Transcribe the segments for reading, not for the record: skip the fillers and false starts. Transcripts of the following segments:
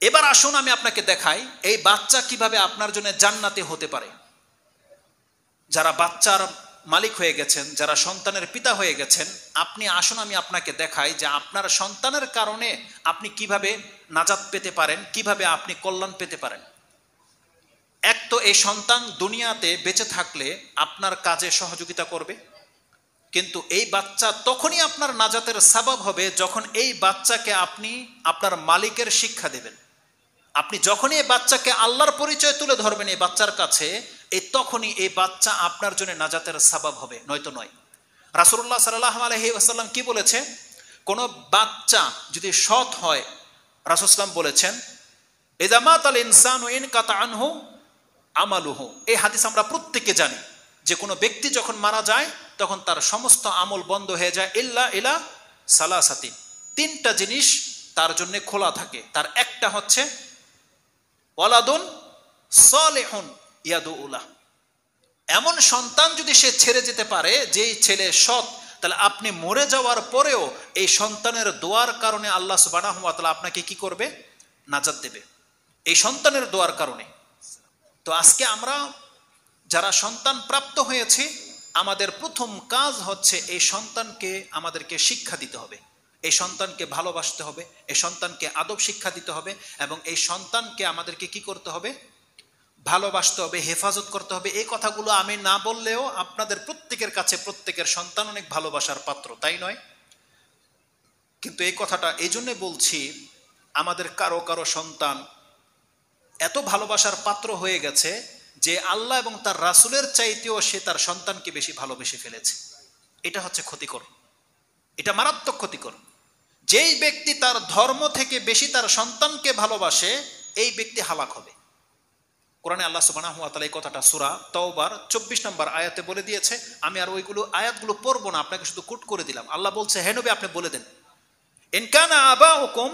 এবার আসুন আমি আপনাকে দেখাই এই বাচ্চা কিভাবে আপনার জন্য জান্নাতি হতে পারে। যারা বাচ্চার মালিক হয়ে গেছেন, যারা সন্তানের পিতা হয়ে গেছেন, আপনি আসুন আমি আপনাকে দেখাই যে আপনার সন্তানের কারণে আপনি কিভাবে নাজাত পেতে পারেন, কিভাবে আপনি কল্যাণ পেতে পারেন। এক তো এই সন্তান দুনিয়াতে বেঁচে থাকলে আপনার কাজে সহযোগিতা করবে, কিন্তু এই বাচ্চা তখনই আপনার নাজাতের সাবাব হবে যখন এই বাচ্চাকে আপনি আপনার মালিকের শিক্ষা দেবেন। আপনি যখনই এই বাচ্চাকে আল্লাহর পরিচয় তুলে ধরবেন এই বাচ্চার কাছে, এই তখনই এই বাচ্চা আপনার জন্য নাজাতের সাবাব হবে, নয়তো নয়। রাসূলুল্লাহ সাল্লাল্লাহু আলাইহি ওয়াসাল্লাম কি বলেছে, কোন বাচ্চা যদি সৎ হয়, রাসূল সাল্লাল্লাহু আলাইহি ওয়াসাল্লাম বলেছেন ইযা মাতাল ইনসানু ইনকাতা আনহু আমালুহু। এই হাদিস আমরা প্রত্যেকে জানি যে কোনো ব্যক্তি যখন মারা যায় তখন তার সমস্ত আমল বন্ধ হয়ে যায় ইলা সালাসাতিন। তিনটা জিনিস তার জন্য খোলা থাকে। তার একটা হচ্ছে ওয়ালাদুন সালিহুন ইয়াদুউলাহ, এমন সন্তান যদি সে ছেড়ে যেতে পারে যেই ছেলে সৎ, তাহলে আপনি মরে যাওয়ার পরেও এই সন্তানের দোয়ার কারণে আল্লাহ সুবহানাহু ওয়া তাআলা আপনাকে কি করবে, নাজাত দেবে এই সন্তানের দোয়ার কারণে। তো আজকে আমরা যারা সন্তান প্রাপ্ত হয়েছে, আমাদের প্রথম কাজ হচ্ছে এই সন্তানকে আমাদেরকে শিক্ষা দিতে হবে, এই সন্তানকে ভালোবাসতে হবে, এই সন্তানকে আদব শিক্ষা দিতে হবে, এবং এই সন্তানকে আমাদেরকে কি করতে হবে, ভালোবাসতে হবে, হেফাজত করতে হবে। এই কথাগুলো আমি না বললেও আপনাদের প্রত্যেকের কাছে প্রত্যেকের সন্তান অনেক ভালোবাসার পাত্র, তাই নয়? কিন্তু এই কথাটা এই জন্য বলছি, আমাদের কারো কারো সন্তান এত ভালোবাসার পাত্র হয়ে গেছে যে আল্লাহ এবং তার রাসূলের চাইতেও সে তার সন্তানকে বেশি ভালোবেসে ফেলেছে। এটা হচ্ছে ক্ষতিকর, এটা মারাত্মক ক্ষতিকর। যেই ব্যক্তি তার ধর্ম থেকে বেশি তার সন্তানকে ভালোবাসে, এই ব্যক্তি হালাক হবে। কোরআনে আল্লাহ সুবহানাহু ওয়া তাআলা এই কথাটা সূরা তাওবার 24 নম্বর আয়াতে বলে দিয়েছে। আমি আর ওইগুলো আয়াতগুলো পড়বো না, আপনাকে শুধু কোট করে দিলাম। আল্লাহ বলছে, হে নবী আপনি বলে দেন, ইন কানা আবাউকুম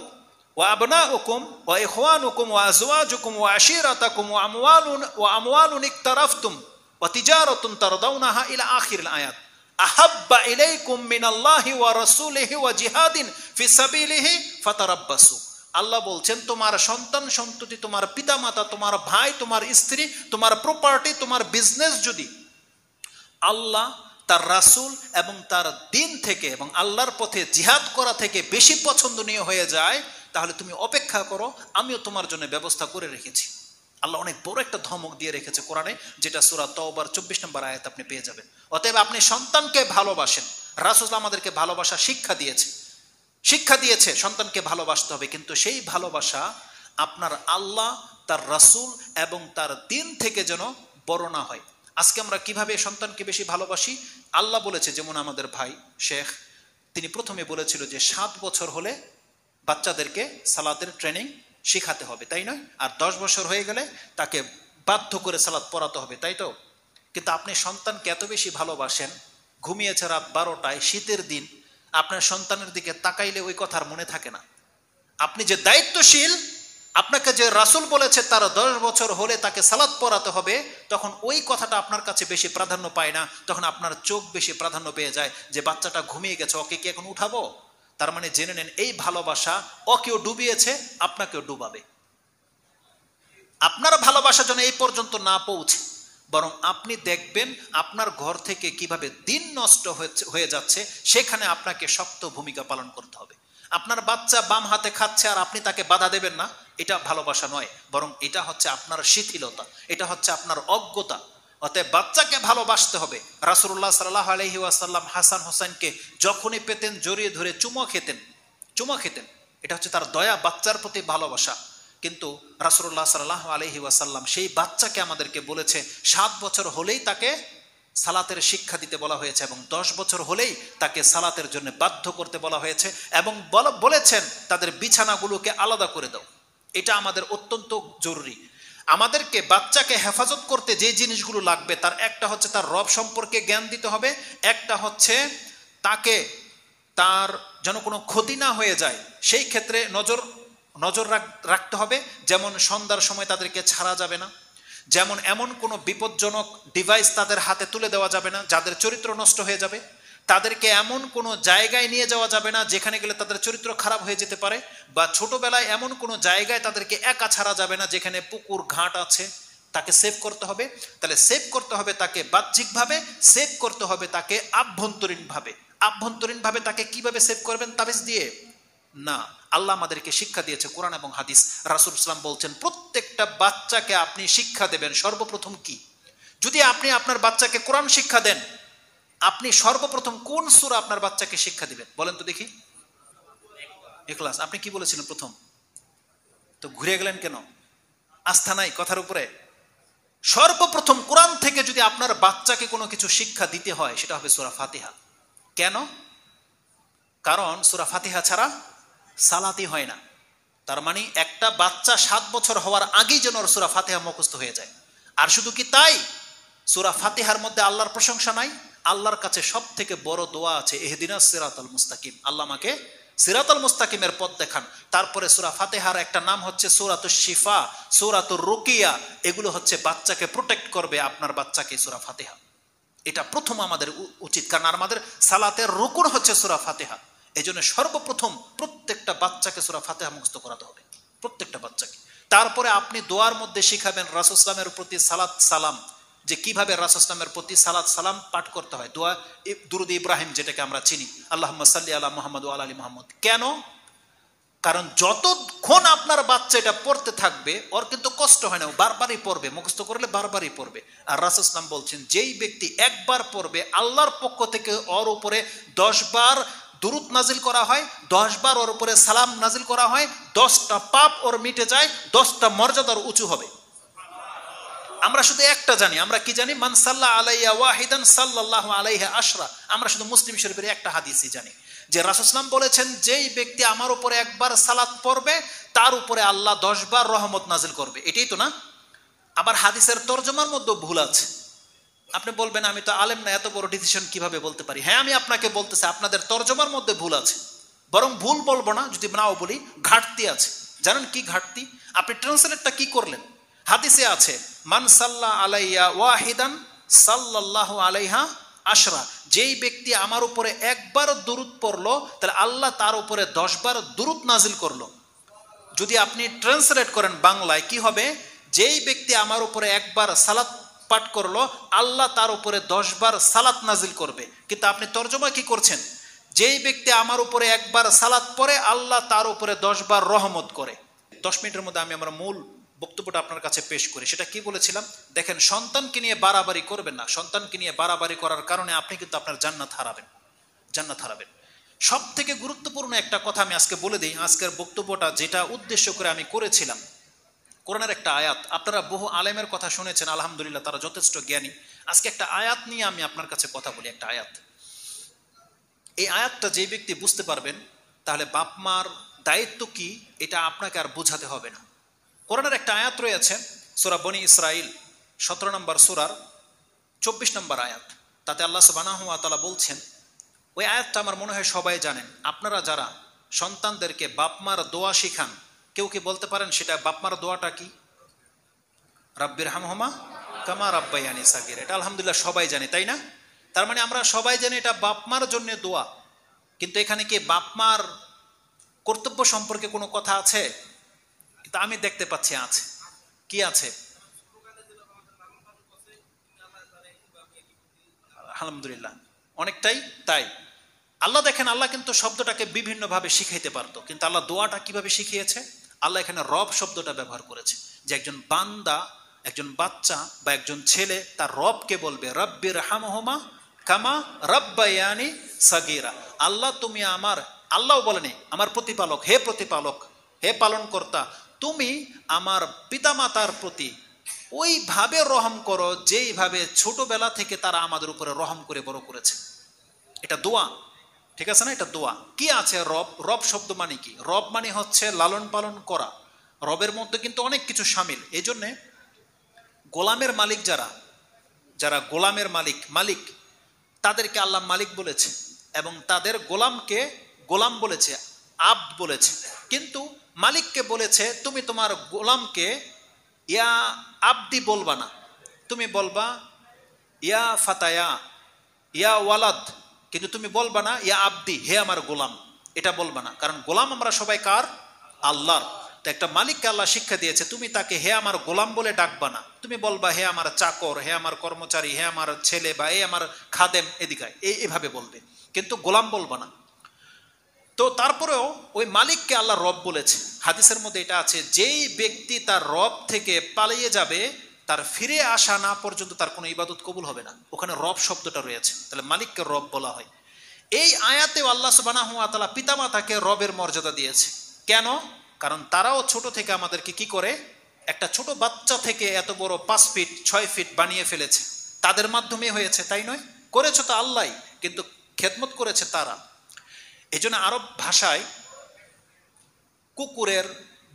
ওয়া আবনাউকুম ওয়া ইখওয়ানুকুম ওয়া আজওয়াজুকুম ওয়া আশিরাতাকুম ওয়া আমওয়ালুন ইকতারাফতুম ওয়া তিজারাতুন তারদাউনাহা ইলা আখিরিল আয়াত আহাব্বা ইলাইকুম মিনাল্লাহি ওয়া রাসূলিহি ওয়া জিহাদিন ফি সাবিলিহি ফাতারাব্বাসু। আল্লাহ বলছেন, তোমার সন্তান সন্ততি, তোমার পিতামাতা, তোমার ভাই, তোমার স্ত্রী, তোমার প্রপার্টি, তোমার বিজনেস যদি আল্লাহ, তার রাসূল এবং তার দিন থেকে এবং আল্লাহর পথে জিহাদ করা থেকে বেশি পছন্দনীয় হয়ে যায়, তাহলে তুমি অপেক্ষা করো, আমিও তোমার জন্য ব্যবস্থা করে রেখেছি। আল্লাহ অনেক বড় একটা ধমক দিয়ে রেখেছে কোরআনে, যেটা সূরা তাওবার 24 নম্বর আয়াত আপনি পেয়ে যাবেন। অতএব আপনি সন্তানকে ভালোবাসেন। রাসূল আমাদেরকে ভালোবাসা শিক্ষা দিয়েছে সন্তানকে ভালোবাসতে হবে, কিন্তু সেই ভালোবাসা আপনার আল্লাহ, তার রাসূল এবং তার দিন থেকে যেন বড় না হয়। আজকে আমরা কিভাবে সন্তানকে বেশি ভালোবাসি? আল্লাহ বলেছে, যেমন আমাদের ভাই শেখ, তিনি প্রথমে বলেছিল যে 7 বছর হলে বাচ্চাদেরকে সালাতের ট্রেনিং শেখাতে হবে, তাই নয়? আর 10 বছর হয়ে গেলে তাকে বাধ্য করে সালাত পড়াতে হবে, তাই তো? কিন্তু আপনি সন্তানকে এত বেশি ভালোবাসেন, ঘুমিয়েছে রাত 12টায় শীতের দিন, আপনার সন্তানের দিকে তাকাইলে ওই কথার মনে থাকে না। আপনি যে দায়িত্বশীল, আপনাকে যে রাসূল বলেছে তার 10 বছর হলে তাকে সালাত পড়াতে হবে, তখন ওই কথাটা আপনার কাছে বেশি প্রাধান্য পায় না। তখন আপনার চোখ বেশি প্রাধান্য পেয়ে যায় যে বাচ্চাটা ঘুমিয়ে গেছে, ওকে কি এখন উঠাবো? তার মানে জেনে নেন, এই ভালোবাসা ওকেও ডুবিয়েছে, আপনাকেও ডুবাবে। আপনার ভালোবাসা যেন এই পর্যন্ত না পৌঁছে, বরং আপনি দেখবেন আপনার ঘর থেকে কিভাবে দিন নষ্ট হয়ে যাচ্ছে, সেখানে আপনাকে শক্ত ভূমিকা পালন করতে হবে। আপনার বাচ্চা বাম হাতে খাচ্ছে আর আপনি তাকে বাধা দেবেন না, এটা ভালোবাসা নয়, বরং এটা হচ্ছে আপনার শিথিলতা, এটা হচ্ছে আপনার অজ্ঞতা। অতএব বাচ্চাকে ভালোবাসতে হবে। রাসূলুল্লাহ সাল্লাল্লাহু আলাইহি ওয়াসাল্লাম হাসান হোসেনকে যখনই পেতেন জড়িয়ে ধরে চুমা খেতেন। এটা হচ্ছে তার দয়া, বাচ্চার প্রতি ভালোবাসা। কিন্তু রাসূলুল্লাহ সাল্লাল্লাহু আলাইহি ওয়াসাল্লাম সেই বাচ্চাকে আমাদেরকে বলেছে 7 বছর হলেই তাকে সালাতের শিক্ষা দিতে বলা হয়েছে, এবং 10 বছর হলেই তাকে সালাতের জন্য বাধ্য করতে বলা হয়েছে, এবং বলেছেন তাদের বিছানাগুলোকে আলাদা করে দাও। এটা আমাদের অত্যন্ত জরুরি। আমাদেরকে বাচ্চাকে হেফাজত করতে যে জিনিসগুলো লাগবে, তার একটা হচ্ছে তার রব সম্পর্কে জ্ঞান দিতে হবে, একটা হচ্ছে তাকে তার যেন কোনো ক্ষতি না হয়ে যায় সেই ক্ষেত্রে নজর রাখতে হবে। যেমন সন্ধ্যার সময় তাদেরকে ছাড়া যাবে না, যেমন এমন কোনো বিপজ্জনক ডিভাইস তাদের হাতে তুলে দেওয়া যাবে না যাদের চরিত্র নষ্ট হয়ে যাবে। তাদেরকে এমন কোনো জায়গায় নিয়ে যাওয়া যাবে না যেখানে গেলে তাদের চরিত্র খারাপ হয়ে যেতে পারে, বা ছোটবেলায় এমন কোনো জায়গায় তাদেরকে একা ছাড়া যাবে না যেখানে পুকুর ঘাট আছে, তাকে সেভ করতে হবে। তাহলে সেভ করতে হবে তাকে বাহ্যিকভাবে, সেভ করতে হবে তাকে আভ্যন্তরীণভাবে। আভ্যন্তরীণভাবে তাকে কিভাবে সেভ করবেন? তাবিজ দিয়ে না। আল্লাহ আমাদেরকে শিক্ষা দিয়েছে কোরআন এবং হাদিস। রাসূল সাল্লাল্লাহু আলাইহি ওয়াসাল্লাম বলছেন প্রত্যেকটা বাচ্চাকে আপনি শিক্ষা দেবেন সর্বপ্রথম কি? যদি আপনি আপনার বাচ্চাকে কোরআন শিক্ষা দেন, আপনি সর্বপ্রথম কোন সূরা আপনার বাচ্চাকে শিক্ষা দিবেন বলেন তো দেখি? ইখলাস। আপনি কি বলেছিলেন প্রথম? তো ঘুরে গেলেন কেন? আস্থা নাই কথার উপরে? সর্বপ্রথম কোরআন থেকে যদি আপনার বাচ্চাকে কোনো কিছু শিক্ষা দিতে হয় সেটা হবে সূরা ফাতিহা। কেন? কারণ সূরা ফাতিহা ছাড়া সালাতই হয় না। তার মানে একটা বাচ্চা 7 বছর হওয়ার আগেই যেন সূরা ফাতিহা মুখস্থ হয়ে যায়। আর শুধু কি তাই, সূরা ফাতিহার মধ্যে আল্লাহর প্রশংসা নাই? আল্লাহর কাছে সব থেকে বড় দোয়া আছে, ইহদিনাস সিরাতাল মুস্তাকিম, আল্লাহ আমাকে সিরাতাল মুস্তাকিমের পথ দেখান। তারপরে সূরা ফাতিহার একটা নাম হচ্ছে সূরাতুশ শিফা, সূরাতুর রুকিয়া। এগুলো হচ্ছে বাচ্চাকে প্রোটেক্ট করবে, আপনার বাচ্চাকে সূরা ফাতিহা। এটা প্রথম আমাদের উচিত, কারণ আমাদের সালাতের রুকুন হচ্ছে সূরা ফাতিহা। এই জন্য সর্বপ্রথম প্রত্যেকটা বাচ্চাকে সূরা ফাতিহা মুখস্থ করাতে হবে, প্রত্যেকটা বাচ্চাকে। তারপরে আপনি দোয়ার মধ্যে শিখাবেন রাসূল সাল্লাল্লাহু আলাইহি ওয়াসাল্লামের প্রতি সালাত সালাম, যে কিভাবে রাসূল সাল্লাল্লাহু আলাইহি ওয়াসাল্লামের প্রতি সালাত সালাম পাঠ করতে হয়। দোয়া দুরূদ ইব্রাহিম, যেটাকে আমরা চিনি, আল্লাহুম্মা সাল্লি আলা মুহাম্মদ ওয়া আলা আলি মুহাম্মদ। কেন? কারণ যতক্ষণ আপনার বাচ্চা এটা পড়তে থাকবে ওর কিন্তু কষ্ট হয় না, ও বারবারই পড়বে, মুখস্থ করলে বারবারই পড়বে। আর রাসূল সাল্লাল্লাহু আলাইহি ওয়াসাল্লাম বলছেন যেই ব্যক্তি একবার পড়বে আল্লাহর পক্ষ থেকে ওর উপরে 10 বার দুরূদ নাজিল করা হয়, 10 বার ওর উপরে সালাম নাজিল করা হয়, 10টা পাপ ওর মিটে যায়, 10টা মর্যাদার উঁচু হবে। আমরা শুধু একটা জানি, আমরা কি জানি? মান সাল্লা আলাইয়া ওয়াহিদান সাল্লাল্লাহু আলাইহি আশরা। আমরা শুধু মুসলিম শরীফের একটা হাদিসই জানি যে রাসূল সাল্লাল্লাহু আলাইহি ওয়াসাল্লাম বলেছেন যেই ব্যক্তি আমার উপরে একবার সালাত পড়বে তার উপরে আল্লাহ 10 বার রহমত নাজিল করবে। এটাই তো না? আবার হাদিসের তরজমার মধ্যে ভুল আছে। আপনি বলবেন আমি তো আলেম না, এত বড় ডিসিশন কিভাবে বলতে পারি? হ্যাঁ, আমি আপনাকে বলতেছি আপনাদের তরজমার মধ্যে ভুল আছে। বরং ভুল বলবো না, যদি নাও বলি ঘাটতি আছে। জানেন কি ঘাটতি? আপনি ট্রান্সলেটটা কি করলেন? হাদিসে আছে মান সাল্লা আলাইয়া ওয়াহিদান সাল্লাল্লাহু আলাইহা আশরা। যেই ব্যক্তি আমার উপরে একবার দুরূদ পড়লো তাহলে আল্লাহ তার উপরে 10 বার দুরূদ নাজিল করলো। যদি আপনি ট্রান্সলেট করেন বাংলায় কি হবে? যেই ব্যক্তি আমার উপরে একবার সালাত পাঠ করলো আল্লাহ তার উপরে 10 বার সালাত নাজিল করবে। কিন্তু আপনি তরজমা কি করছেন? যেই ব্যক্তি আমার উপরে একবার সালাত পড়ে আল্লাহ তার উপরে 10 বার রহমত করে। 10 মিনিটের মধ্যে আমি আমার মূল বক্তব্যটা আপনার কাছে পেশ করি। সেটা কি বলেছিলাম? দেখেন, সন্তানকে নিয়ে বাড়াবাড়ি করবেন না। সন্তানকে নিয়ে বাড়াবাড়ি করার কারণে আপনি কিন্তু আপনার জান্নাত হারাবেন, জান্নাত হারাবেন। সব থেকে গুরুত্বপূর্ণ একটা কথা আমি আজকে বলে দিই। আজকের বক্তব্যটা যেটা উদ্দেশ্য করে আমি করেছিলাম, কোরআনের একটা আয়াত। আপনারা বহু আলেমের কথা শুনেছেন, আলহামদুলিল্লাহ, তারা যথেষ্ট জ্ঞানী। আজকে একটা আয়াত নিয়ে আমি আপনার কাছে কথা বলি, একটা আয়াত। এই আয়াতটা যে ব্যক্তি বুঝতে পারবেন তাহলে বাপ মার দায়িত্ব কি এটা আপনাকে আর বোঝাতে হবে না। কোরআনের একটা আয়াত রয়েছে সূরা বনী ইসরাইল 17 নম্বর সূরার 24 নম্বর আয়াত। তাতে আল্লাহ সুবহানাহু ওয়া তাআলা বলছেন, ওই আয়াতটা আমার মনে হয় সবাই জানেন। আপনারা যারা সন্তানদেরকে বাপমার দোয়া শিখান, কেউ কি বলতে পারেন সেটা বাপমার দোয়াটা কি? রাব্বিরহামহুমা কামা রাব্বায়ানি সাগীরা। এটা আলহামদুলিল্লাহ সবাই জানে, তাই না? তার মানে আমরা সবাই জানি এটা বাপমার জন্য দোয়া। কিন্তু এখানে কি বাপমার কর্তব্য সম্পর্কে কোনো কথা আছে? কিন্তু আমি দেখতে পাচ্ছি আছে। কি আছে? আলহামদুলিল্লাহ, অনেকটাই তাই। আল্লাহ দেখেন, আল্লাহ কিন্তু শব্দটাকে বিভিন্নভাবে শিখাইতে পারতো, কিন্তু আল্লাহ দোয়াটা কিভাবে শিখিয়েছে? আল্লাহ এখানে রব শব্দটা ব্যবহার করেছে। যে একজন বান্দা, একজন বাচ্চা বা একজন ছেলে তার রবকে বলবে রাব্বিরহামহুমা কামা রাব্বায়ানি সাগীরা। আল্লাহ তুমি আমার, আল্লাহ বলেনি আমার প্রতিপালক, হে প্রতিপালক, হে পালনকর্তা, তুমি আমার পিতামাতার প্রতি ওইভাবে রহম করো যেইভাবে ছোটবেলা থেকে তারা আমাদের উপরে রহম করে বড় করেছে। এটা দোয়া, ঠিক আছে না? এটা দোয়া। কি আছে রব? রব শব্দ মানে কি? রব মানে হচ্ছে লালন পালন করা। রবের মধ্যে কিন্তু অনেক কিছু শামিল। এই জন্যে গোলামের মালিক যারা, যারা গোলামের মালিক তাদেরকে আল্লাহ মালিক বলেছে এবং তাদের গোলামকে গোলাম বলেছে, আব্দ বলেছে। কিন্তু মালিককে বলেছে তুমি তোমার গোলামকে ইয়া আব্দি বলবা না, তুমি বলবা ইয়া ফাতায়া, ইয়া ওয়ালাদ, কিন্তু তুমি বলবা না ইয়া আব্দি, হে আমার গোলাম, এটা বলবা না, কারণ গোলাম আমরা সবাই কার? আল্লাহর। তো একটা মালিককে আল্লাহ শিক্ষা দিয়েছে, তুমি তাকে হে আমার গোলাম বলে ডাকবা না, তুমি বলবা হে আমার চাকর, হে আমার কর্মচারী, হে আমার ছেলে, বা এ আমার খাদেম, এদিকে এইভাবে বলবে, কিন্তু গোলাম বলবা না। তো তারপরেও ওই মালিককে আল্লাহ রব বলেছে। হাদিসের মধ্যে এটা আছে, যেই ব্যক্তি তার রব থেকে পালিয়ে যাবে, তার ফিরে আসা না পর্যন্ত তার কোনো ইবাদত কবুল হবে না। ওখানে রব শব্দটা রয়েছে, তাহলে মালিককে রব বলা হয়। এই আয়াতেও আল্লাহ সুবহানাহু ওয়া তাআলা পিতামাতাকে রবের মর্যাদা দিয়েছে। কেন? কারণ তারাও ছোট থেকে আমাদেরকে কি করে, একটা ছোট বাচ্চা থেকে এত বড় 5 ফিট 6 ফিট বানিয়ে ফেলেছে, তাদের মাধ্যমে হয়েছে, তাই নয়? করেছে তো আল্লাহই, কিন্তু খেদমত করেছে তারা। এই জন্য আরব ভাষায় কুকুরের,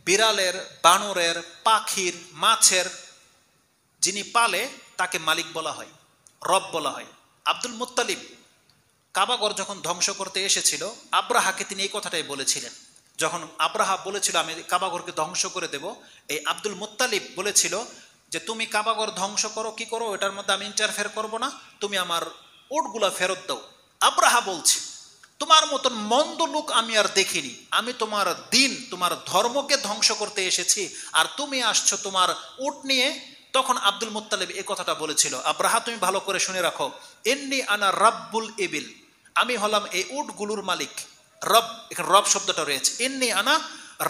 বিড়ালের, বানরের, পাখির, মাছের যিনি পালে তাকে মালিক বলা হয়, রব বলা হয়। আব্দুল মুত্তালিব কাবাঘর যখন ধ্বংস করতে এসেছিল, আব্রাহাকে তিনি এই কথাটাই বলেছিলেন। যখন আব্রাহা বলেছিল আমি কাবাঘরকে ধ্বংস করে দেব, এই আব্দুল মুত্তালিব বলেছিল যে তুমি কাবাঘর ধ্বংস করো কি করো, এটার মধ্যে আমি ইন্টারফেয়ার করব না, তুমি আমার উটগুলা ফেরত দাও। আব্রাহা বলছে তোমার মতন মন্দ লোক আমি আর দেখিনি, আমি তোমার দিন, তোমার ধর্মকে ধ্বংস করতে এসেছি, আর তুমি আসছো তোমার উট নিয়ে। তখন আব্দুল মুত্তালিব এই কথাটা বলেছিল, আব্রাহা তুমি ভালো করে শুনে রাখো, ইন্নী আনা রাব্বুল ইবিল, আমি হলাম এই উটগুলোর মালিক। রব, এখানে রব শব্দটা রয়েছে, ইন্নী আনা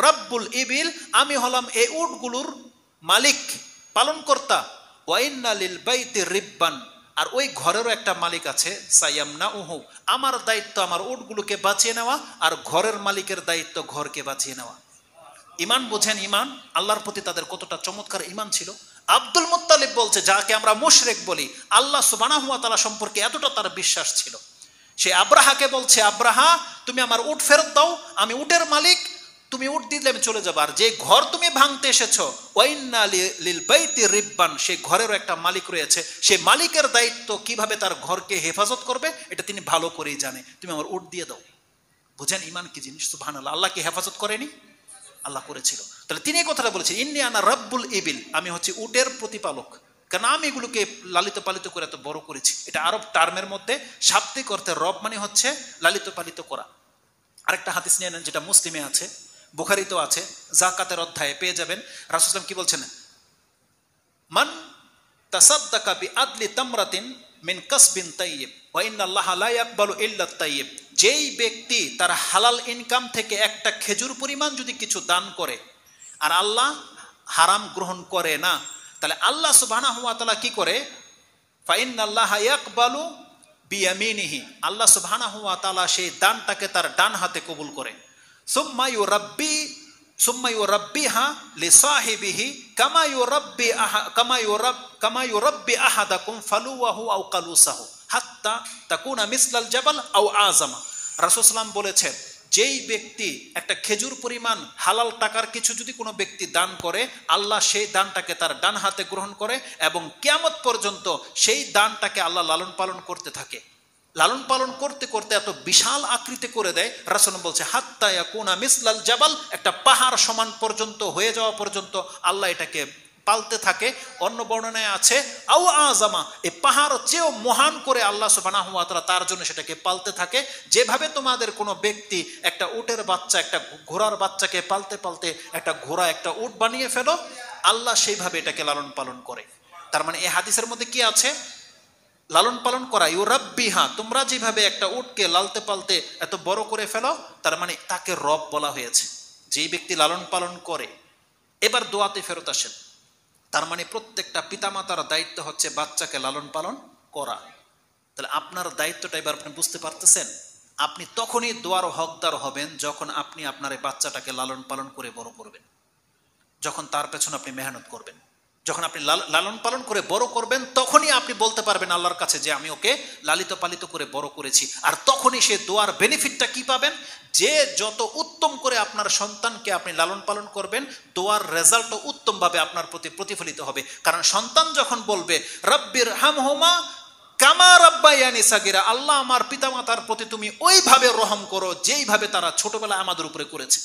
রাব্বুল ইবিল, আমি হলাম এই উটগুলোর মালিক, পালনকর্তা। ওয়া ইন্না লিল বাইতি রিব্বান, আর ওই ঘরেরও একটা মালিক আছে, সায়ামনাউহু, আমার দায়িত্ব আমার উটগুলোকে বাঁচিয়ে নেওয়া, আর ঘরের মালিকের দায়িত্ব ঘরকে বাঁচিয়ে নেওয়া। ইমান বোঝেন? ইমান, আল্লাহর প্রতি তাদের কতটা চমৎকার ইমান ছিল। আব্দুল মুত্তালিব বলছে, যাকে আমরা মুশরিক বলি, আল্লাহ সুবহানাহু ওয়া তাআলা সম্পর্কে এতটা তার বিশ্বাস ছিল, সে আব্রাহাকে বলছে আব্রাহা তুমি আমার উট ফেরত দাও, আমি উটের মালিক, তুমি উট দিলে আমি চলে যাবো। আর যে ঘর তুমি ভাঙতে এসেছো, ওয়াইন্না লিল বাইতি রিব্বান, সেই ঘরেরও একটা মালিক রয়েছে, সেই মালিকের দায়িত্ব কিভাবে তার ঘরকে হেফাজত করবে এটা তিনি ভালো করেই জানে, তুমি আমার উট দিয়ে দাও। বুঝেন ইমান কি জিনিস? সুবহানাল্লাহ। আল্লাহ কি হেফাজত করেনি? আল্লাহ করেছিল। তাহলে তিনি এই কথাটা বলেছেন, ইন্নী আনা রাব্বুল ইবিল, আমি হচ্ছে উটের প্রতিপালক, কারণ আমি এগুলোকে লালিত পালিত করে এত বড় করেছি। এটা আরব টার্মের মধ্যে শাব্দিক অর্থে রব মানে হচ্ছে লালিত পালিত করা। আরেকটা হাদিস নিয়ে নেন, যেটা মুসলিমে আছে, বুখারীতেও আছে, যাকাতের অধ্যায়ে পেয়ে যাবেন। রাসূল সাল্লাল্লাহু আলাইহি ওয়াসাল্লাম কি বলছেন, মান তাসাদ্দাকা বিআদলি তামরাতিন মিন কাসবিন তাইয়্যিব ওয়া ইন্নাল্লাহা লা ইয়াকবালু ইল্লা তাইয়্যিব, যেই ব্যক্তি তার হালাল ইনকাম থেকে একটা খেজুর পরিমাণ যদি কিছু দান করে, আর আল্লাহ হারাম গ্রহণ করে না, তাহলে আল্লাহ সুবহানাহু ওয়া তাআলা কি করে, ফা ইন্নাল্লাহা ইয়াকবালু বিয়ামিনিহি, আল্লাহ সুবহানাহু ওয়া তাআলা সেই দানটাকে তার ডান হাতে কবুল করে। সুম্মা ইউরাব্বিহা লিসাহিবিহি কামা ইউরাব্বি আহাদাকুম ফালুওয়াহু আও কালুসাহু হাত্তা তাকুনা মিসলাল জাবাল আও আযামা। রাসূল সাল্লাল্লাহু আলাইহি ওয়াসাল্লাম বলেছেন, যেই ব্যক্তি একটা খেজুর পরিমাণ হালাল টাকার কিছু যদি কোনো ব্যক্তি দান করে, আল্লাহ সেই দানটাকে তার ডান হাতে গ্রহণ করে এবং কিয়ামত পর্যন্ত সেই দানটাকে আল্লাহ লালন পালন করতে থাকে। লালন পালন করতে করতে এত বিশাল আকৃতি করে দেয়, রাসূল বলছে হাত্তা ইয়াকুনা মিসলাল জাবাল, একটা পাহাড় সমান পর্যন্ত হয়ে যাওয়া পর্যন্ত আল্লাহ এটাকে পালতে থাকে। অন্য বর্ণনায় আছে আও আযামা, এই পাহাড় চেয়েও মহান করে আল্লাহ সুবহানাহু ওয়া তাআলা তার জন্য সেটাকে পালতে থাকে। যেভাবে তোমাদের কোনো ব্যক্তি একটা উটের বাচ্চা, একটা ঘোড়ার বাচ্চাকে পালতে পালতে একটা ঘোড়া, একটা উট বানিয়ে ফেলো, আল্লাহ সেইভাবে এটাকে লালন পালন করে। তার মানে এই হাদিসের মধ্যে কি আছে? লালন পালন করা। ইউরাব্বিহা, তোমরা যেভাবে একটা উটকে লালতে পালতে এত বড় করে ফেলো, তার মানে তাকে রব বলা হয়েছে, যেই ব্যক্তি লালন পালন করে। এবার দোয়াতে ফেরত আসেন। তার মানে প্রত্যেকটা পিতামাতার দায়িত্ব হচ্ছে বাচ্চাকে লালন পালন করা। তাহলে আপনার দায়িত্বটা এবার আপনি বুঝতে পারতেছেন। আপনি তখনই দোয়ার হকদার হবেন যখন আপনি আপনার এই বাচ্চাটাকে লালন পালন করে বড় করবেন, যখন তার পেছনে আপনি মেহনত করবেন, যখন আপনি লালন পালন করে বড় করবেন, তখনই আপনি বলতে পারবেন আল্লাহর কাছে যে আমি ওকে লালিত পালিত করে বড় করেছি। আর তখনই সে দোয়ার বেনিফিটটা কি পাবেন, যে যত উত্তম করে আপনার সন্তানকে আপনি লালন পালন করবেন, দোয়ার রেজাল্টও উত্তমভাবে আপনার প্রতি প্রতিফলিত হবে। কারণ সন্তান যখন বলবে রব্বির হামহুমা কামা রাব্বায়ানি সাগীরা, আল্লাহ আমার পিতামাতার প্রতি তুমি ওইভাবে রহম করো যেইভাবে তারা ছোটবেলায় আমাদের উপরে করেছে।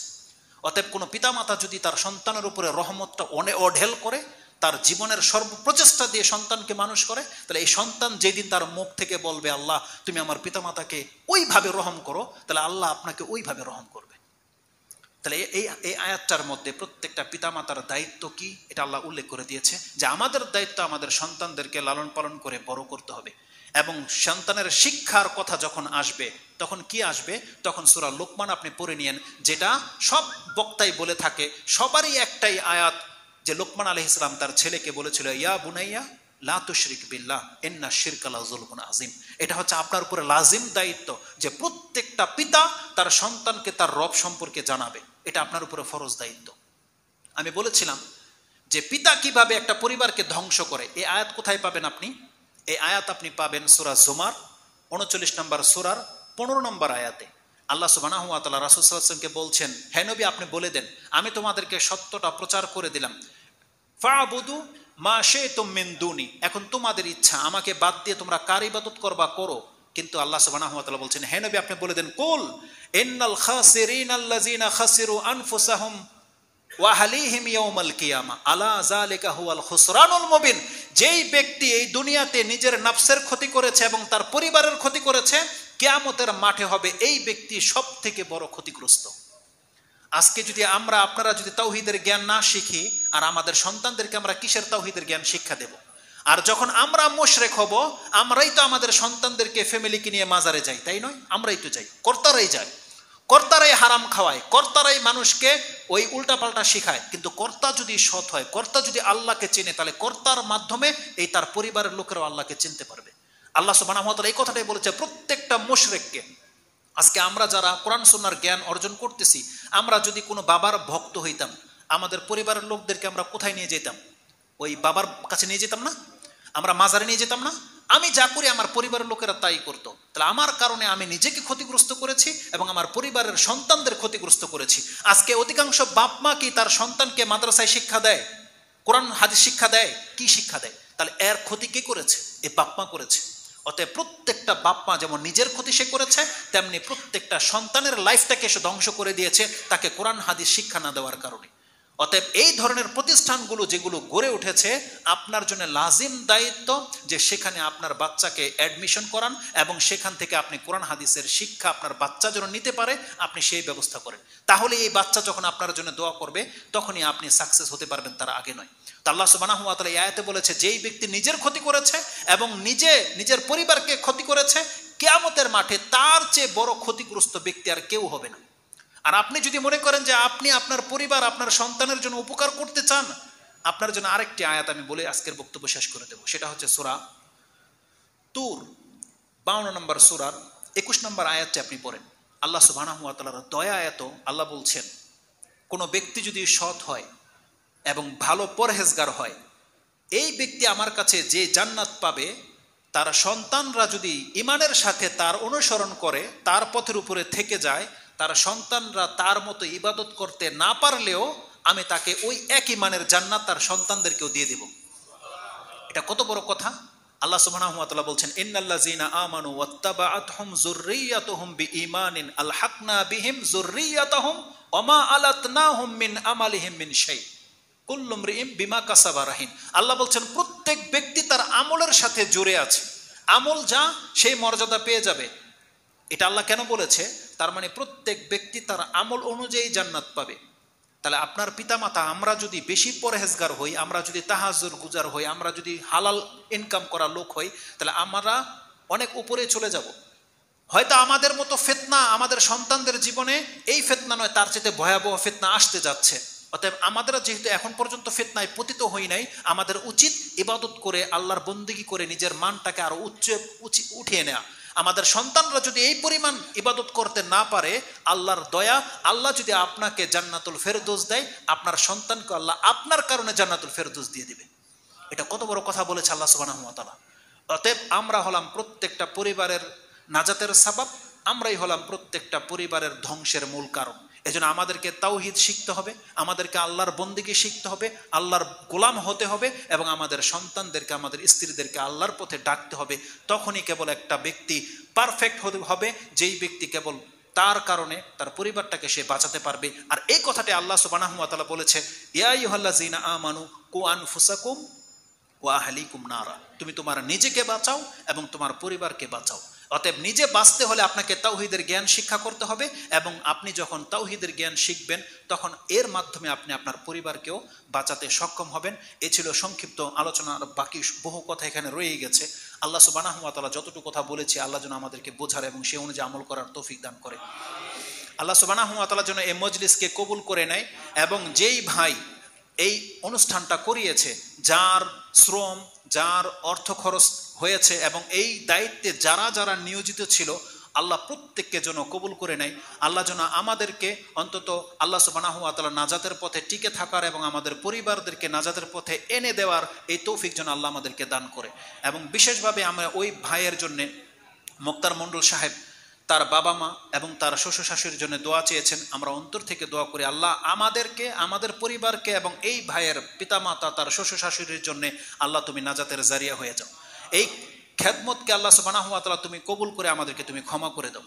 অতএব কোনো পিতামাতা যদি তার সন্তানের উপরে রহমতটা অঢেল করে, তার জীবনের সর্বপ্রচেষ্টা দিয়ে সন্তানকে মানুষ করে, তাহলে এই সন্তান যেদিন তার মুখ থেকে বলবে আল্লাহ তুমি আমার পিতামাতাকে ওইভাবে রহম করো, তাহলে আল্লাহ আপনাকে ওইভাবে রহম করবে। তাহলে এই আয়াতটার মধ্যে প্রত্যেকটা পিতামাতার দায়িত্ব কি এটা আল্লাহ উল্লেখ করে দিয়েছে, যে আমাদের দায়িত্ব আমাদের সন্তানদেরকে লালন পালন করে বড় করতে হবে। এবং সন্তানের শিক্ষার কথা যখন আসবে তখন কি আসবে, তখন সূরা লোকমান আপনি পড়ে নিয়েন, যেটা সব বক্তাই বলে থাকে, সবারই একটাই আয়াত, যে লোকমান আলাইহিস সালাম তার ছেলেকে বলেছিল ইয়া বুনাইয়া লা তুশরিক বিল্লাহ ইন্না শিরকা লাযুলমুন আযীম। এটা হচ্ছে আপনার উপরে লাজিম দায়িত্ব, যে প্রত্যেকটা পিতা তার সন্তানকে তার রব সম্পর্কে জানাবে, এটা আপনার উপরে ফরজ দায়িত্ব। আমি বলেছিলাম যে পিতা কিভাবে একটা পরিবারকে ধ্বংস করে, এই আয়াত কোথায় পাবেন আপনি? এই আয়াত আপনি পাবেন সূরা জুমার 39 নম্বর সূরার 15 নম্বর আয়াতে। আল্লাহ সুবহানাহু ওয়া তাআলা রাসূল সাল্লাল্লাহু আলাইহি ওয়াসাল্লামকে বলছেন, হে নবী আপনি বলে দেন আমি তোমাদেরকে সত্যটা প্রচার করে দিলাম, ফা'বুদু মা শি'তুম মিন দুনি, এখন তোমাদের ইচ্ছা আমাকে বাদ দিয়ে তোমরা কার ইবাদত করবা করো। কিন্তু আল্লাহ সুবহানাহু ওয়া তাআলা বলছেন, হে নবী আপনি বলে দেন কুল ইন্নাল খাসিরিনা আল্লাযিনা খাসিরু আনফুসাহুম ওয়া আহলিহিম ইয়াউমাল কিয়ামা আলা যালিকা হুয়াল খুসরানুল মুবিন। যেই ব্যক্তি এই দুনিয়াতে নিজের নফসের ক্ষতি করেছে এবং তার পরিবারের ক্ষতি করেছে, কিয়ামতের মাঠে হবে এই ব্যক্তি সবথেকে বড় ক্ষতিগ্রস্ত। আজকে যদি আপনারা যদি তাওহীদের জ্ঞান না শিখি, আর আমাদের সন্তানদেরকে আমরা কিসের তাওহীদের জ্ঞান শিক্ষা দেব? আর যখন আমরা মুশরিক হব, আমরাই তো আমাদের সন্তানদেরকে ফ্যামিলিকে নিয়ে মাজারে যাই, তাই নয়? আমরাই তো যাই, কর্তারাই যায়, কর্তারাই হারাম খাওয়ায়, কর্তারাই মানুষকে ওই উল্টাপাল্টা শিখায়। কিন্তু কর্তা যদি সৎ হয়, কর্তা যদি আল্লাহকে চেনে, তাহলে কর্তার মাধ্যমে এই তার পরিবারের লোকেরাও আল্লাহকে চিনতে পারবে। আল্লাহ সুবহানাহু ওয়া তাআলা এই কথাটাই বলেছে প্রত্যেকটা মুশরিককে। আজকে আমরা যারা কোরআন সুন্নাহর জ্ঞান অর্জন করতেছি, আমরা যদি কোনো বাবার ভক্ত হইতাম, আমাদের পরিবারের লোকদেরকে আমরা কোথায় নিয়ে যেতাম? ওই বাবার কাছে নিয়ে যেতাম না? আমরা মাজারে নিয়ে যেতাম না? আমি যা করি আমার পরিবারের লোকেরা তাই করতো। তাহলে আমার কারণে আমি নিজেকে ক্ষতিগ্রস্ত করেছি এবং আমার পরিবারের সন্তানদের ক্ষতিগ্রস্ত করেছি। আজকে অধিকাংশ বাপ মা কি তার সন্তানকে মাদ্রাসায় শিক্ষা দেয়, কোরআন হাদিস শিক্ষা দেয়? কি শিক্ষা দেয়? তাহলে এর ক্ষতি কে করেছে? এই বাপ মা করেছে। অতএব প্রত্যেকটা বাপ মা যেমন নিজের ক্ষতি সে করেছে, তেমনি প্রত্যেকটা সন্তানের লাইফটাকে সে ধ্বংস করে দিয়েছে তাকে কোরআন হাদিস শিক্ষা না দেওয়ার কারণে। অতএব এই ধরনের প্রতিষ্ঠানগুলো যেগুলো গড়ে উঠেছে, আপনার জন্য লাজিম দায়িত্ব যে সেখানে আপনার বাচ্চাকে অ্যাডমিশন করান এবং সেখান থেকে আপনি কোরআন হাদিসের শিক্ষা আপনার বাচ্চা যেন নিতে পারে, আপনি সেই ব্যবস্থা করেন। তাহলে এই বাচ্চা যখন আপনার জন্য দোয়া করবে তখনই আপনি সাকসেস হতে পারবেন, তার আগে নয়। তো আল্লাহ সুবহানাহু ওয়া তাআলা এই আয়াতে বলেছে, যেই ব্যক্তি নিজের ক্ষতি করেছে এবং নিজের পরিবারকে ক্ষতি করেছে, কিয়ামতের মাঠে তার চেয়ে বড় ক্ষতিগ্রস্ত ব্যক্তি আর কেউ হবে না। আর আপনি যদি মনে করেন যে আপনি আপনার পরিবার আপনার সন্তানের জন্য উপকার করতে চান, আপনার জন্য আরেকটি আয়াত আমি বলে আজকের বক্তব্য শেষ করে দেব। সেটা হচ্ছে সূরা তুর 52 নম্বর সূরার 21 নম্বর আয়াতটি আপনি পড়েন। আল্লাহ সুবহানাহু ওয়া তাআলার দয়া আয়াত। আল্লাহ বলছেন, কোনো ব্যক্তি যদি সৎ হয় এবং ভালো পরহেজগার হয়, এই ব্যক্তি আমার কাছে যে জান্নাত পাবে, তার সন্তানরা যদি ঈমানের সাথে তার অনুসরণ করে, তার পথের উপরে থেকে যায়, তার সন্তানরা তার মতো ইবাদত করতে না পারলেও আমি তাকে ওই এক ঈমানের জান্নাত তার সন্তানদেরকেও দিয়ে দেব। এটা কত বড় কথা! আল্লাহ সুবহানাহু ওয়া তাআলা বলছেন, ইন্নাল্লাযীনা আমানু ওয়াত্তাবাআতহুম যুররিয়্যাতুহুম বিঈমানিন আলহাকনা বিহিম যুররিয়্যাতাহুম ওমা আলাতনাহুম মিন আমালিহিম মিন শাই কুল্লু ইমরিইন বিমা কাসাবা রাহিন। আল্লাহ বলছেন প্রত্যেক ব্যক্তি তার আমলের সাথে জুড়ে আছে, আমল যা সেই মর্যাদা পেয়ে যাবে। এটা আল্লাহ কেন বলেছে? তার মানে প্রত্যেক ব্যক্তি তার আমল অনুযায়ী জান্নাত পাবে। তাহলে আপনার পিতামাতা, আমরা যদি বেশি পরহেজগার হই, আমরা যদি তাহাজ্জুদ গুজার হই, আমরা যদি হালাল ইনকাম করা লোক হই, তাহলে আমরা অনেক উপরে চলে যাব। হয়তো আমাদের মতো ফিতনা আমাদের সন্তানদের জীবনে, এই ফিতনা নয় তার চেয়ে ভয়াবহ ফিতনা আসতে যাচ্ছে। অতএব আমাদের যেহেতু এখন পর্যন্ত ফিতনায় পতিত হই নাই, আমাদের উচিত ইবাদত করে আল্লাহর বন্দেগী করে নিজের মানটাকে আরো উঠিয়ে নেওয়া। আমাদের সন্তানরা যদি এই পরিমাণ ইবাদত করতে না পারে, আল্লাহর দয়া, আল্লাহ যদি আপনাকে জান্নাতুল ফেরদৌস দেয়, আপনার সন্তানকে আল্লাহ আপনার কারণে জান্নাতুল ফেরদৌস দিয়ে দিবে। এটা কত বড় কথা বলেছে আল্লাহ সুবহানাহু ওয়া তাআলা। অতএব আমরা হলাম প্রত্যেকটা পরিবারের নাজাতের সাবাব, আমরাই হলাম প্রত্যেকটা পরিবারের ধ্বংসের মূল কারণ। এজন্য আমাদেরকে তাওহীদ শিখতে হবে, আমাদেরকে আল্লাহর বন্দেগী শিখতে হবে, আল্লাহর গোলাম হতে হবে এবং আমাদের সন্তানদেরকে, আমাদের স্ত্রীদেরকে আল্লাহর পথে ডাকতে হবে। তখনই কেবল একটা ব্যক্তি পারফেক্ট হবে, যেই ব্যক্তি কেবল তার কারণে তার পরিবারটাকে সে বাঁচাতে পারবে। আর এই কথাটি আল্লাহ সুবহানাহু ওয়া তাআলা বলেছে, ইয়া আইয়ুহাল্লাযীনা আমানু কু আনফুসাকুম ওয়া আহলিকুম নারা, তুমি তোমার নিজেকে বাঁচাও এবং তোমার পরিবারকে বাঁচাও। অতএব নিজে বাঁচতে হলে আপনাকে তাওহীদের জ্ঞান শিক্ষা করতে হবে, এবং আপনি যখন তাওহীদের জ্ঞান শিখবেন তখন এর মাধ্যমে আপনি আপনার পরিবারকেও বাঁচাতে সক্ষম হবেন। এ ছিল সংক্ষিপ্ত আলোচনা, বাকি বহু কথা এখানে রয়ে গেছে। আল্লাহ সুবহানাহু ওয়া তাআলা যতটুকু কথা বলেছি আল্লাহ যেন আমাদেরকে বোঝার এবং সে অনুযায়ী আমল করার তৌফিক দান করে। আল্লাহ সুবহানাহু ওয়া তাআলা যেন এই মজলিসকে কবুল করে নেয়, এবং যেই ভাই এই অনুষ্ঠানটা করিয়েছে, যার শ্রম, যার অর্থ খরচ হয়েছে, এবং এই দায়িত্বে যারা যারা নিয়োজিত ছিল, আল্লাহ প্রত্যেককে যেন কবুল করে নেয়। আল্লাহ যেন আমাদেরকে অন্তত আল্লাহ সুবহানাহু ওয়া তাআলা নাজাতের পথে টিকে থাকার এবং আমাদের পরিবারদেরকে নাজাতের পথে এনে দেওয়ার এই তৌফিক যেন আল্লাহ আমাদেরকে দান করে। এবং বিশেষভাবে আমরা ওই ভাইয়ের জন্যে, মোক্তার মণ্ডল সাহেব, তার বাবা মা এবং তার শ্বশুর শাশুড়ির জন্য দোয়া চেয়েছেন। আমরা অন্তর থেকে দোয়া করি, আল্লাহ আমাদেরকে, আমাদের পরিবারকে এবং এই ভাইয়ের পিতামাতা, তার শ্বশুর শাশুড়ির জন্য আল্লাহ তুমি নাজাতের জারিয়া হয়ে যাও। এই খেদমতকে আল্লাহ সুবহানাহু ওয়া তাআলা তুমি কবুল করে আমাদেরকে তুমি ক্ষমা করে দাও।